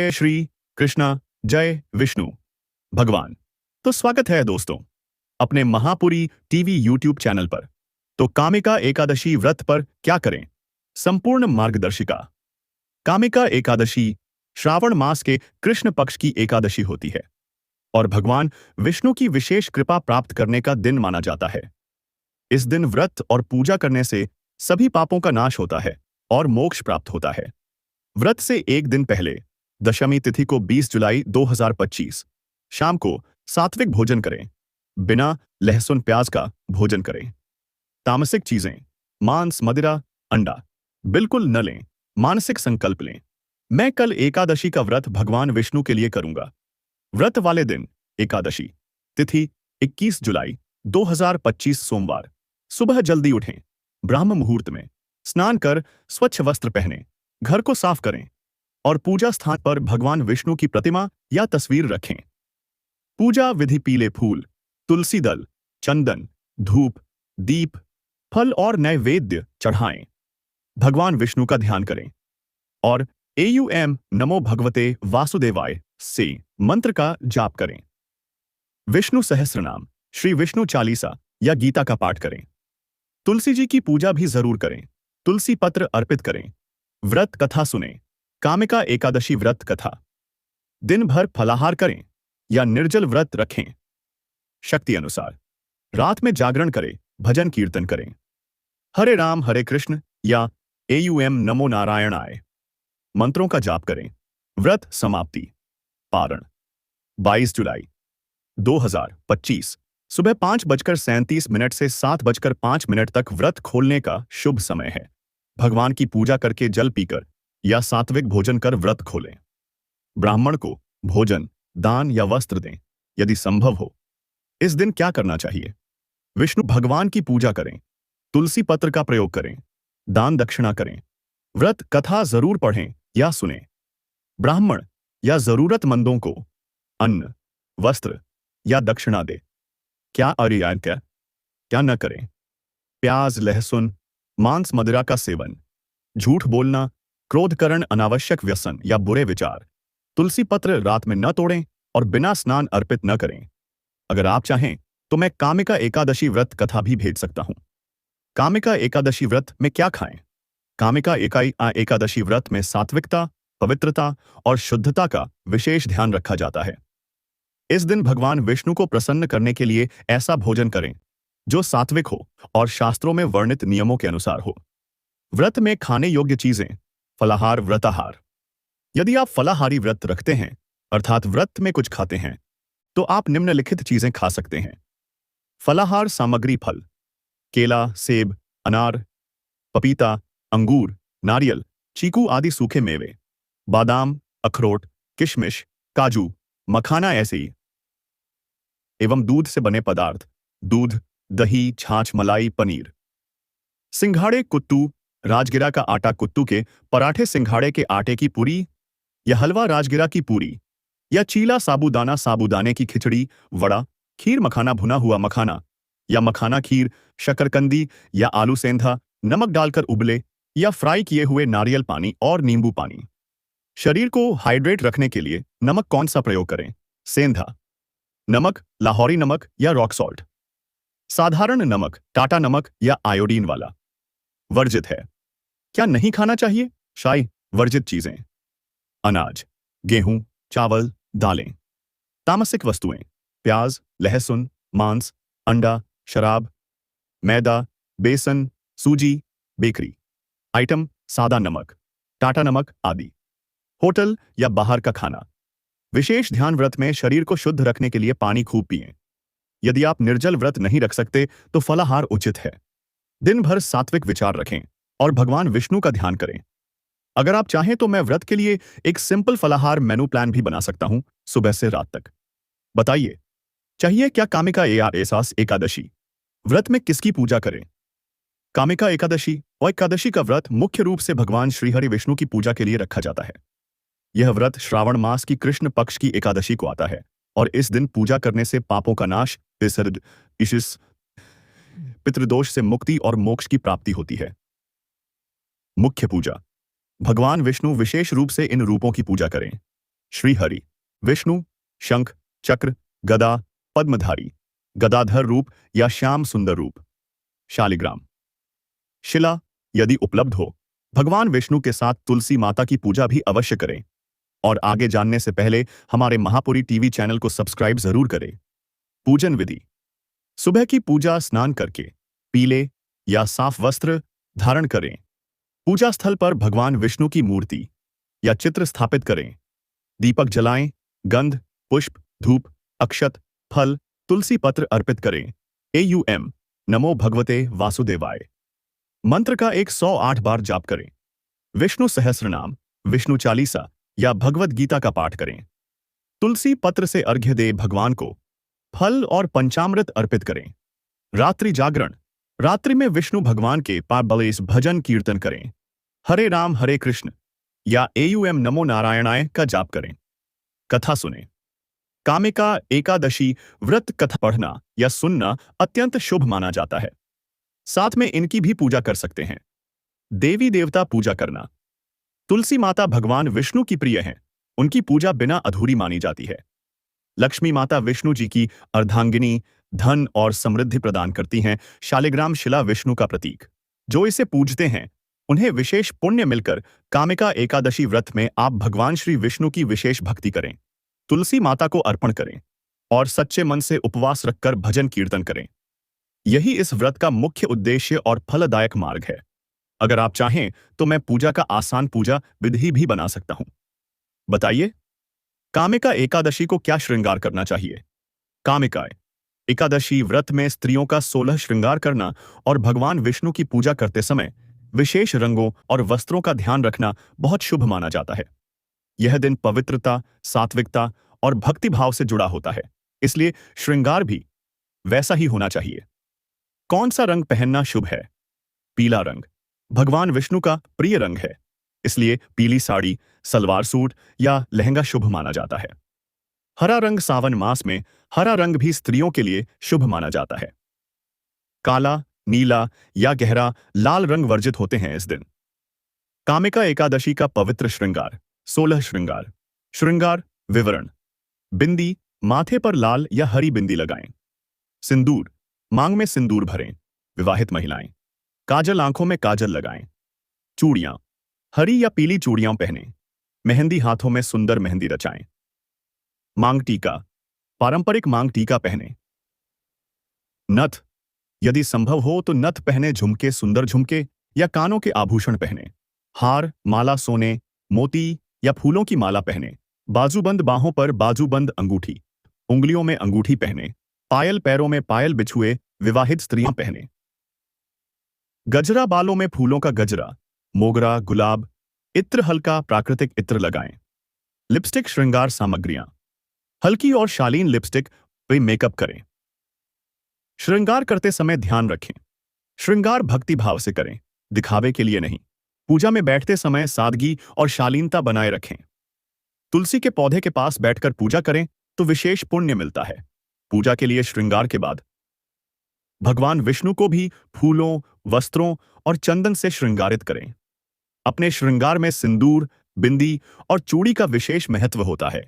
जय श्री कृष्णा, जय विष्णु भगवान। तो स्वागत है दोस्तों अपने महापुरी टीवी यूट्यूब चैनल पर। तो कामिका एकादशी व्रत पर क्या करें, संपूर्ण मार्गदर्शिका। कामिका एकादशी श्रावण मास के कृष्ण पक्ष की एकादशी होती है और भगवान विष्णु की विशेष कृपा प्राप्त करने का दिन माना जाता है। इस दिन व्रत और पूजा करने से सभी पापों का नाश होता है और मोक्ष प्राप्त होता है। व्रत से एक दिन पहले दशमी तिथि को 20 जुलाई 2025 शाम को सात्विक भोजन करें। बिना लहसुन प्याज का भोजन करें। तामसिक चीजें, मांस, मदिरा, अंडा बिल्कुल न लें। मानसिक संकल्प लें, मैं कल एकादशी का व्रत भगवान विष्णु के लिए करूंगा। व्रत वाले दिन एकादशी तिथि 21 जुलाई 2025 सोमवार सुबह जल्दी उठें। ब्राह्म मुहूर्त में स्नान कर स्वच्छ वस्त्र पहनें। घर को साफ करें और पूजा स्थान पर भगवान विष्णु की प्रतिमा या तस्वीर रखें। पूजा विधि: पीले फूल, तुलसी दल, चंदन, धूप, दीप, फल और नैवेद्य चढ़ाएं। भगवान विष्णु का ध्यान करें और एयूएम नमो भगवते वासुदेवाय से मंत्र का जाप करें। विष्णु सहस्रनाम, श्री विष्णु चालीसा या गीता का पाठ करें। तुलसी जी की पूजा भी जरूर करें। तुलसी पत्र अर्पित करें। व्रत कथा सुनें। कामिका एकादशी व्रत कथा: दिन भर फलाहार करें या निर्जल व्रत रखें। शक्ति अनुसार रात में जागरण करें, भजन कीर्तन करें। हरे राम हरे कृष्ण या एयूएम नमो नारायणाय मंत्रों का जाप करें। व्रत समाप्ति: पारण 22 जुलाई 2025 सुबह 5:37 से 7:05 तक व्रत खोलने का शुभ समय है। भगवान की पूजा करके जल पीकर या सात्विक भोजन कर व्रत खोलें। ब्राह्मण को भोजन, दान या वस्त्र दें यदि संभव हो। इस दिन क्या करना चाहिए? विष्णु भगवान की पूजा करें। तुलसी पत्र का प्रयोग करें। दान दक्षिणा करें। व्रत कथा जरूर पढ़ें या सुनें। ब्राह्मण या जरूरतमंदों को अन्न, वस्त्र या दक्षिणा दे। क्या क्या न करें? प्याज, लहसुन, मांस, मदिरा का सेवन, झूठ बोलना, क्रोधकरण, अनावश्यक व्यसन या बुरे विचार। तुलसी पत्र रात में न तोड़ें और बिना स्नान अर्पित न करें। अगर आप चाहें तो मैं कामिका एकादशी व्रत कथा भी भेज सकता हूं। कामिका एकादशी व्रत में क्या खाएं? कामिका एकादशी व्रत में सात्विकता, पवित्रता और शुद्धता का विशेष ध्यान रखा जाता है। इस दिन भगवान विष्णु को प्रसन्न करने के लिए ऐसा भोजन करें जो सात्विक हो और शास्त्रों में वर्णित नियमों के अनुसार हो। व्रत में खाने योग्य चीजें: फलाहार, व्रताहार। यदि आप फलाहारी व्रत रखते हैं अर्थात व्रत में कुछ खाते हैं तो आप निम्नलिखित चीजें खा सकते हैं। फलाहार सामग्री: फल, केला, सेब, अनार, पपीता, अंगूर, नारियल, चीकू आदि सूखे मेवे, बादाम, अखरोट, किशमिश, काजू, मखाना ऐसे ही एवं दूध से बने पदार्थ: दूध, दही, छाछ, मलाई, पनीर। सिंघाड़े, कुत्तू, राजगिरा का आटा, कुत्तू के पराठे, सिंघाड़े के आटे की पूरी या हलवा, राजगिरा की पूरी या चीला, साबूदाना, साबूदाने की खिचड़ी, वड़ा, खीर, मखाना, भुना हुआ मखाना या मखाना खीर, शकरकंदी या आलू सेंधा, नमक डालकर उबले या फ्राई किए हुए नारियल पानी और नींबू पानी। शरीर को हाइड्रेट रखने के लिए नमक कौन सा प्रयोग करें? सेंधा नमक, लाहौरी नमक या रॉक सॉल्ट। साधारण नमक, टाटा नमक या आयोडीन वाला। वर्जित है। क्या नहीं खाना चाहिए? शाही वर्जित चीजें: अनाज, गेहूं, चावल, दालें। तामसिक वस्तुएं: प्याज, लहसुन, मांस, अंडा, शराब, मैदा, बेसन, सूजी, बेकरी आइटम, सादा नमक, टाटा नमक आदि। होटल या बाहर का खाना। विशेष ध्यान: व्रत में शरीर को शुद्ध रखने के लिए पानी खूब पिएं। यदि आप निर्जल व्रत नहीं रख सकते तो फलाहार उचित है। दिन भर सात्विक विचार रखें और भगवान विष्णु का ध्यान करें। अगर आप चाहें तो मैं व्रत के लिए एक सिंपल फलाहार मेनू प्लान भी बना सकता हूं, सुबह से रात तक। बताइए, चाहिए क्या? कामिका एकादशी व्रत में किसकी पूजा करें? कामिका एकादशी और एकादशी का व्रत मुख्य रूप से भगवान श्रीहरि विष्णु की पूजा के लिए रखा जाता है। यह व्रत श्रावण मास की कृष्ण पक्ष की एकादशी को आता है और इस दिन पूजा करने से पापों का नाश, पितृदोष से मुक्ति और मोक्ष की प्राप्ति होती है। मुख्य पूजा: भगवान विष्णु विशेष रूप से इन रूपों की पूजा करें। श्रीहरि विष्णु शंख चक्र गदा पद्मधारी गदाधर रूप या श्याम सुंदर रूप। शालिग्राम शिला यदि उपलब्ध हो। भगवान विष्णु के साथ तुलसी माता की पूजा भी अवश्य करें। और आगे जानने से पहले हमारे महापुरी टीवी चैनल को सब्सक्राइब जरूर करें। पूजन विधि। सुबह की पूजा स्नान करके पीले या साफ वस्त्र धारण करें। पूजा स्थल पर भगवान विष्णु की मूर्ति या चित्र स्थापित करें। दीपक जलाएं। गंध पुष्प धूप अक्षत फल तुलसी पत्र अर्पित करें। AUM नमो भगवते वासुदेवाय मंत्र का 108 बार जाप करें। विष्णु सहस्रनाम विष्णु चालीसा या भगवद गीता का पाठ करें। तुलसी पत्र से अर्घ्य दे भगवान को। फल और पंचामृत अर्पित करें। रात्रि जागरण। रात्रि में विष्णु भगवान के पाबलेस भजन कीर्तन करें। हरे राम हरे कृष्ण या AUM नमो नारायणाय का जाप करें। कथा सुने। कामिका एकादशी व्रत कथा पढ़ना या सुनना अत्यंत शुभ माना जाता है। साथ में इनकी भी पूजा कर सकते हैं। देवी देवता पूजा करना। तुलसी माता भगवान विष्णु की प्रिय हैं। उनकी पूजा बिना अधूरी मानी जाती है। लक्ष्मी माता विष्णु जी की अर्धांगिनी धन और समृद्धि प्रदान करती हैं। शालिग्राम शिला विष्णु का प्रतीक। जो इसे पूजते हैं उन्हें विशेष पुण्य मिलकर कामिका एकादशी व्रत में आप भगवान श्री विष्णु की विशेष भक्ति करें। तुलसी माता को अर्पण करें और सच्चे मन से उपवास रखकर भजन कीर्तन करें। यही इस व्रत का मुख्य उद्देश्य और फलदायक मार्ग है। अगर आप चाहें तो मैं पूजा का आसान पूजा विधि भी बना सकता हूं। बताइए, कामिका एकादशी को क्या श्रृंगार करना चाहिए? कामिका एकादशी व्रत में स्त्रियों का 16 श्रृंगार करना और भगवान विष्णु की पूजा करते समय विशेष रंगों और वस्त्रों का ध्यान रखना बहुत शुभ माना जाता है। यह दिन पवित्रता, सात्विकता और भक्तिभाव से जुड़ा होता है, इसलिए श्रृंगार भी वैसा ही होना चाहिए। कौन सा रंग पहनना शुभ है? पीला रंग भगवान विष्णु का प्रिय रंग है, इसलिए पीली साड़ी, सलवार सूट या लहंगा शुभ माना जाता है। हरा रंग सावन मास में हरा रंग भी स्त्रियों के लिए शुभ माना जाता है। काला, नीला या गहरा लाल रंग वर्जित होते हैं इस दिन। कामिका एकादशी का पवित्र श्रृंगार। 16 श्रृंगार। श्रृंगार विवरण। बिंदी माथे पर लाल या हरी बिंदी लगाएं। सिंदूर मांग में सिंदूर भरें। विवाहित महिलाएं काजल आंखों में काजल लगाएं। चूड़ियां हरी या पीली चूड़ियां पहनें। मेहंदी हाथों में सुंदर मेहंदी रचाएं। मांग टीका पारंपरिक मांग टीका पहनें। नथ यदि संभव हो तो नथ पहने। झुमके सुंदर झुमके या कानों के आभूषण पहने। हार माला सोने मोती या फूलों की माला पहने। बाजूबंद बाहों पर बाजूबंद अंगूठी। उंगलियों में अंगूठी पहने। पायल पैरों में पायल बिछुए विवाहित स्त्रियां पहने। गजरा बालों में फूलों का गजरा, मोगरा, गुलाब, इत्र हल्का प्राकृतिक इत्र लगाएं। लिपस्टिक श्रृंगार सामग्रियां। हल्की और शालीन लिपस्टिक पे मेकअप करें। श्रृंगार करते समय ध्यान रखें, श्रृंगार भक्ति भाव से करें, दिखावे के लिए नहीं। पूजा में बैठते समय सादगी और शालीनता बनाए रखें। तुलसी के पौधे के पास बैठकर पूजा करें तो विशेष पुण्य मिलता है। पूजा के लिए श्रृंगार के बाद भगवान विष्णु को भी फूलों, वस्त्रों और चंदन से श्रृंगारित करें। अपने श्रृंगार में सिंदूर, बिंदी और चूड़ी का विशेष महत्व होता है।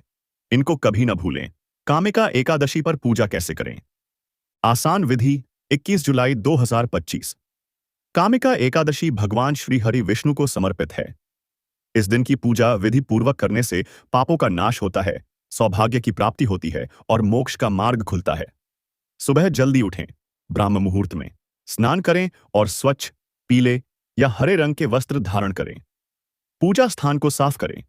इनको कभी न भूलें। कामिका एकादशी पर पूजा कैसे करें? आसान विधि। 21 जुलाई 2025। कामिका एकादशी भगवान श्री हरि विष्णु को समर्पित है। इस दिन की पूजा विधि पूर्वक करने से पापों का नाश होता है, सौभाग्य की प्राप्ति होती है और मोक्ष का मार्ग खुलता है। सुबह जल्दी उठें, ब्राह्म मुहूर्त में स्नान करें और स्वच्छ पीले या हरे रंग के वस्त्र धारण करें। पूजा स्थान को साफ करें।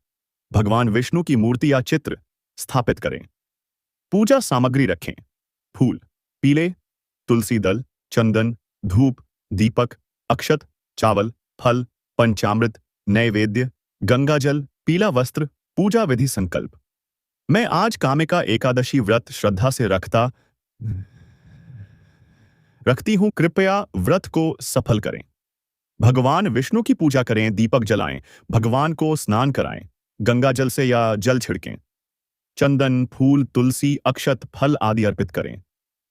भगवान विष्णु की मूर्ति या चित्र स्थापित करें। पूजा सामग्री रखें। फूल पीले, तुलसी दल, चंदन, धूप, दीपक, अक्षत, चावल, फल, पंचामृत, नैवेद्य, गंगाजल, पीला वस्त्र। पूजा विधि संकल्प। मैं आज कामिका एकादशी व्रत श्रद्धा से रखती हूं। कृपया व्रत को सफल करें। भगवान विष्णु की पूजा करें, दीपक जलाएं, भगवान को स्नान कराएं, गंगाजल से या जल छिड़कें, चंदन, फूल, तुलसी, अक्षत, फल आदि अर्पित करें,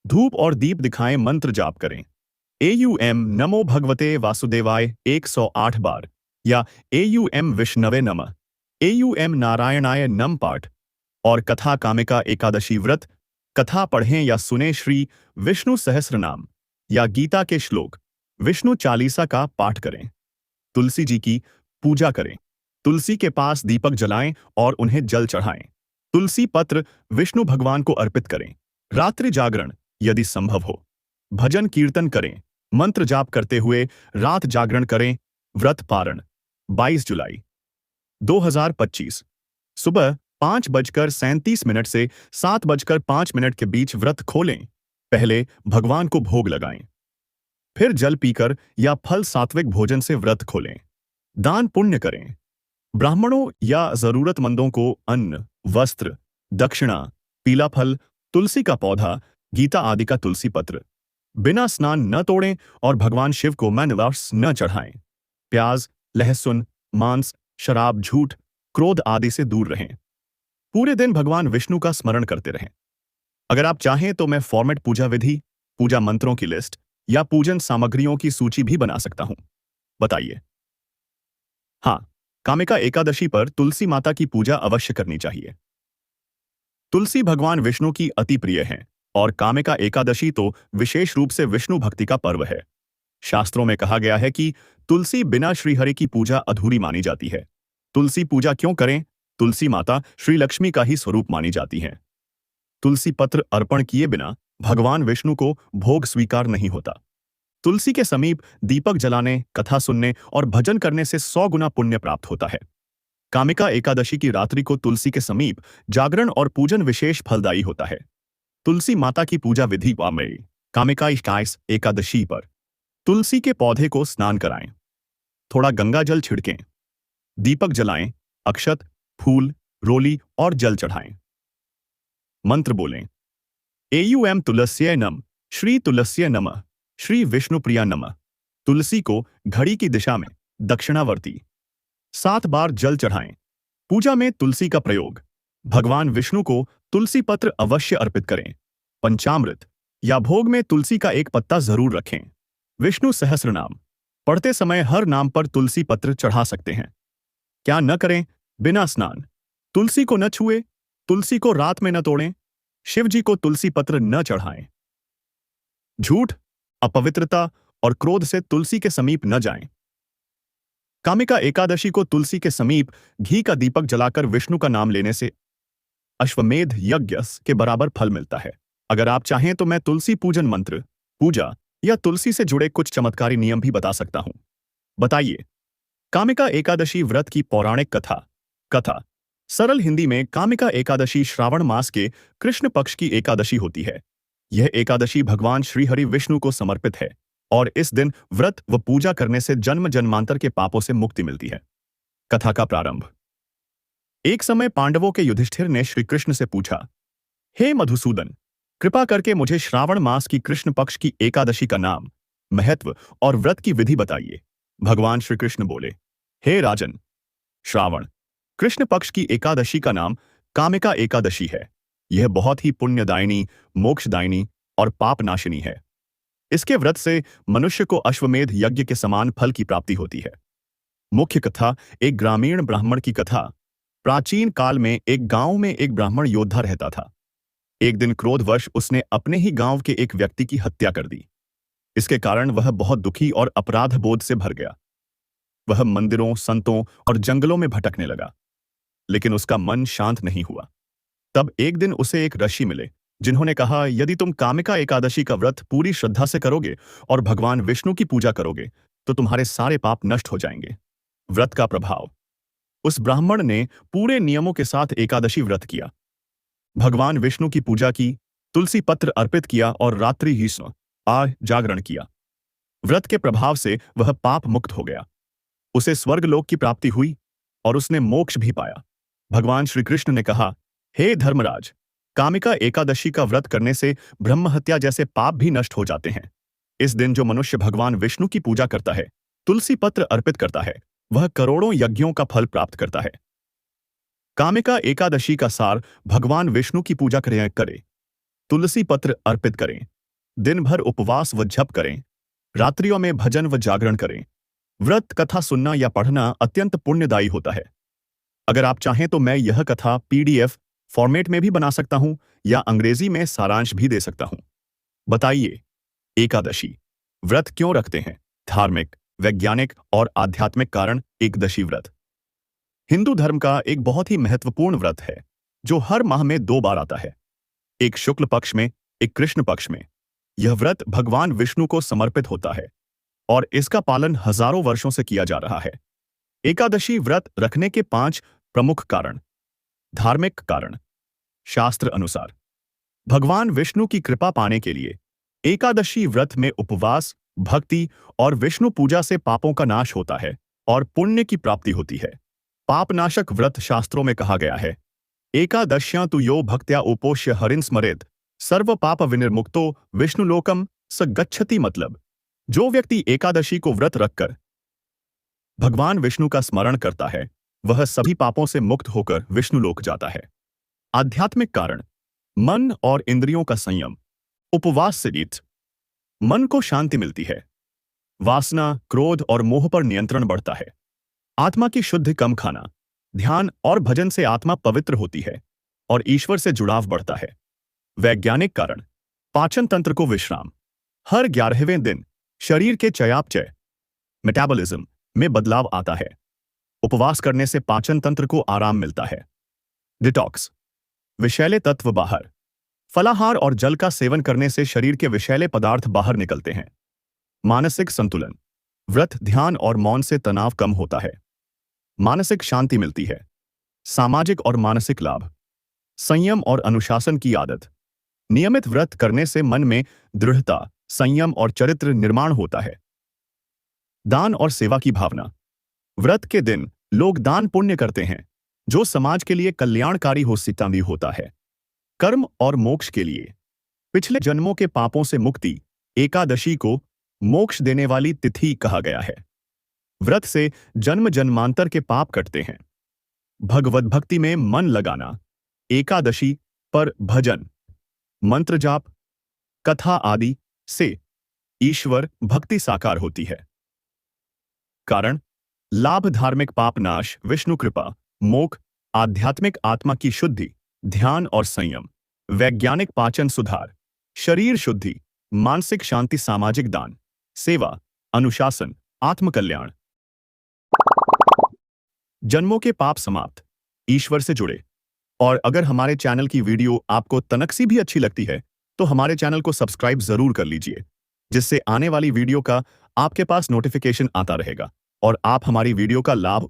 धूप और दीप दिखाएं, मंत्र जाप करें। AUM नमो भगवते वासुदेवाय 108 बार या AUM विष्णवे नमः, AUM नारायणाय नम पाठ और कथा कामिका एकादशी व्रत कथा पढ़ें या सुने श्री विष्णु सहस्रनाम या गीता के श्लोक विष्णु चालीसा का पाठ करें। तुलसी जी की पूजा करें। तुलसी के पास दीपक जलाएं और उन्हें जल चढ़ाएं। तुलसी पत्र विष्णु भगवान को अर्पित करें। रात्रि जागरण यदि संभव हो। भजन कीर्तन करें। मंत्र जाप करते हुए रात जागरण करें। व्रत पारण 22 जुलाई 2025 सुबह 5:37 से 7:05 के बीच व्रत खोलें। पहले भगवान को भोग लगाएं, फिर जल पीकर या फल सात्विक भोजन से व्रत खोलें। दान पुण्य करें। ब्राह्मणों या जरूरतमंदों को अन्न, वस्त्र, दक्षिणा, पीला फल, तुलसी का पौधा, गीता आदि का तुलसी पत्र। बिना स्नान न तोड़ें और भगवान शिव को मैनवास न चढ़ाएं। प्याज, लहसुन, मांस, शराब, झूठ, क्रोध आदि से दूर रहें। पूरे दिन भगवान विष्णु का स्मरण करते रहें। अगर आप चाहें तो मैं फॉर्मेट पूजा विधि, पूजा मंत्रों की लिस्ट या पूजन सामग्रियों की सूची भी बना सकता हूं। बताइए। हाँ, कामिका एकादशी पर तुलसी माता की पूजा अवश्य करनी चाहिए। तुलसी भगवान विष्णु की अति प्रिय हैं और कामिका एकादशी तो विशेष रूप से विष्णु भक्ति का पर्व है। शास्त्रों में कहा गया है कि तुलसी बिना श्रीहरि की पूजा अधूरी मानी जाती है। तुलसी पूजा क्यों करें? तुलसी माता श्री लक्ष्मी का ही स्वरूप मानी जाती हैं। तुलसी पत्र अर्पण किए बिना भगवान विष्णु को भोग स्वीकार नहीं होता। तुलसी के समीप दीपक जलाने, कथा सुनने और भजन करने से 100 गुना पुण्य प्राप्त होता है। कामिका एकादशी की रात्रि को तुलसी के समीप जागरण और पूजन विशेष फलदायी होता है। तुलसी माता की पूजा विधि में कामिका एकादशी पर तुलसी के पौधे को स्नान कराएं, थोड़ा गंगा जल छिड़कें, दीपक जलाएं, अक्षत, फूल, रोली और जल चढ़ाएं। मंत्र बोलें। एयुएम तुलस्यै नम, श्री तुलस्यै नमः, श्री विष्णुप्रिया नमः। तुलसी को घड़ी की दिशा में दक्षिणावर्ती 7 बार जल चढ़ाएं। पूजा में तुलसी का प्रयोग। भगवान विष्णु को तुलसी पत्र अवश्य अर्पित करें। पंचामृत या भोग में तुलसी का एक पत्ता जरूर रखें। विष्णु सहस्रनाम पढ़ते समय हर नाम पर तुलसी पत्र चढ़ा सकते हैं। क्या न करें? बिना स्नान तुलसी को न छुए, तुलसी को रात में न तोड़ें, शिव जी को तुलसी पत्र न चढ़ाएं। झूठ, अपवित्रता और क्रोध से तुलसी के समीप न जाएं। कामिका एकादशी को तुलसी के समीप घी का दीपक जलाकर विष्णु का नाम लेने से अश्वमेध यज्ञ के बराबर फल मिलता है। अगर आप चाहें तो मैं तुलसी पूजन मंत्र, पूजा या तुलसी से जुड़े कुछ चमत्कारी नियम भी बता सकता हूं। बताइए। कामिका एकादशी व्रत की पौराणिक कथा। सरल हिंदी में कामिका एकादशी श्रावण मास के कृष्ण पक्ष की एकादशी होती है। यह एकादशी भगवान श्रीहरि विष्णु को समर्पित है और इस दिन व्रत व पूजा करने से जन्म जन्मांतर के पापों से मुक्ति मिलती है। कथा का प्रारंभ। एक समय पांडवों के युधिष्ठिर ने श्री कृष्ण से पूछा, हे मधुसूदन, कृपा करके मुझे श्रावण मास की कृष्ण पक्ष की एकादशी का नाम, महत्व और व्रत की विधि बताइए। भगवान श्री कृष्ण बोले, हे राजन, श्रावण कृष्ण पक्ष की एकादशी का नाम कामिका एकादशी है। यह बहुत ही पुण्यदायिनी, मोक्षदायिनी और पापनाशिनी है। इसके व्रत से मनुष्य को अश्वमेध यज्ञ के समान फल की प्राप्ति होती है। मुख्य कथा एक ग्रामीण ब्राह्मण की कथा। प्राचीन काल में एक गांव में एक ब्राह्मण योद्धा रहता था। एक दिन क्रोधवश उसने अपने ही गांव के एक व्यक्ति की हत्या कर दी। इसके कारण वह बहुत दुखी और अपराध बोध से भर गया। वह मंदिरों, संतों और जंगलों में भटकने लगा, लेकिन उसका मन शांत नहीं हुआ। तब एक दिन उसे एक ऋषि मिले, जिन्होंने कहा, यदि तुम कामिका एकादशी का व्रत पूरी श्रद्धा से करोगे और भगवान विष्णु की पूजा करोगे तो तुम्हारे सारे पाप नष्ट हो जाएंगे। व्रत का प्रभाव। उस ब्राह्मण ने पूरे नियमों के साथ एकादशी व्रत किया, भगवान विष्णु की पूजा की, तुलसी पत्र अर्पित किया और रात्रि ही जागरण किया। व्रत के प्रभाव से वह पाप मुक्त हो गया। उसे स्वर्गलोक की प्राप्ति हुई और उसने मोक्ष भी पाया। भगवान श्री कृष्ण ने कहा, हे धर्मराज, कामिका एकादशी का व्रत करने से ब्रह्म हत्या जैसे पाप भी नष्ट हो जाते हैं। इस दिन जो मनुष्य भगवान विष्णु की पूजा करता है, तुलसी पत्र अर्पित करता है, वह करोड़ों यज्ञों का फल प्राप्त करता है। कामिका एकादशी का सार भगवान विष्णु की पूजा करें, तुलसी पत्र अर्पित करें, दिन भर उपवास व जप करें, रात्रियों में भजन व जागरण करें। व्रत कथा सुनना या पढ़ना अत्यंत पुण्यदायी होता है। अगर आप चाहें तो मैं यह कथा PDF फॉर्मेट में भी बना सकता हूं या अंग्रेजी में सारांश भी दे सकता हूं। बताइए, एकादशी व्रत क्यों रखते हैं? धार्मिक, वैज्ञानिक और आध्यात्मिक कारण। एकादशी व्रत हिंदू धर्म का एक बहुत ही महत्वपूर्ण व्रत है जो हर माह में 2 बार आता है, एक शुक्ल पक्ष में, एक कृष्ण पक्ष में। यह व्रत भगवान विष्णु को समर्पित होता है और इसका पालन हजारों वर्षों से किया जा रहा है। एकादशी व्रत रखने के 5 प्रमुख कारण। धार्मिक कारण। शास्त्र अनुसार भगवान विष्णु की कृपा पाने के लिए एकादशी व्रत में उपवास, भक्ति और विष्णु पूजा से पापों का नाश होता है और पुण्य की प्राप्ति होती है। पापनाशक व्रत शास्त्रों में कहा गया है, एकादश्यां तु यो भक्त्या उपोष्य हरिं स्मरेत सर्व पाप विनिर्मुक्तो विष्णुलोकम स गच्छति। मतलब, जो व्यक्ति एकादशी को व्रत रखकर भगवान विष्णु का स्मरण करता है वह सभी पापों से मुक्त होकर विष्णुलोक जाता है। आध्यात्मिक कारण। मन और इंद्रियों का संयम। उपवास से मन को शांति मिलती है, वासना, क्रोध और मोह पर नियंत्रण बढ़ता है। आत्मा की शुद्धि। कम खाना, ध्यान और भजन से आत्मा पवित्र होती है और ईश्वर से जुड़ाव बढ़ता है। वैज्ञानिक कारण। पाचन तंत्र को विश्राम। हर 11वें दिन शरीर के चयापचय मेटाबॉलिज्म में बदलाव आता है। उपवास करने से पाचन तंत्र को आराम मिलता है। डिटॉक्स। विषैले तत्व बाहर। फलाहार और जल का सेवन करने से शरीर के विषैले पदार्थ बाहर निकलते हैं। मानसिक संतुलन। व्रत, ध्यान और मौन से तनाव कम होता है, मानसिक शांति मिलती है। सामाजिक और मानसिक लाभ। संयम और अनुशासन की आदत। नियमित व्रत करने से मन में दृढ़ता, संयम और चरित्र निर्माण होता है। दान और सेवा की भावना। व्रत के दिन लोग दान पुण्य करते हैं जो समाज के लिए कल्याणकारी हो सकता भी होता है। कर्म और मोक्ष के लिए। पिछले जन्मों के पापों से मुक्ति। एकादशी को मोक्ष देने वाली तिथि कहा गया है। व्रत से जन्म जन्मांतर के पाप कटते हैं। भगवत भक्ति में मन लगाना। एकादशी पर भजन, मंत्र जाप, कथा आदि से ईश्वर भक्ति साकार होती है। कारण। लाभ। धार्मिक पाप नाश, विष्णु कृपा, मोक्ष, आध्यात्मिक आत्मा की शुद्धि, ध्यान और संयम। वैज्ञानिक पाचन सुधार, शरीर शुद्धि, मानसिक शांति, सामाजिक दान, सेवा, अनुशासन, आत्मकल्याण। जन्मों के पाप समाप्त, ईश्वर से जुड़े। और अगर हमारे चैनल की वीडियो आपको तनकसी भी अच्छी लगती है तो हमारे चैनल को सब्सक्राइब जरूर कर लीजिए, जिससे आने वाली वीडियो का आपके पास नोटिफिकेशन आता रहेगा और आप हमारी वीडियो का लाभ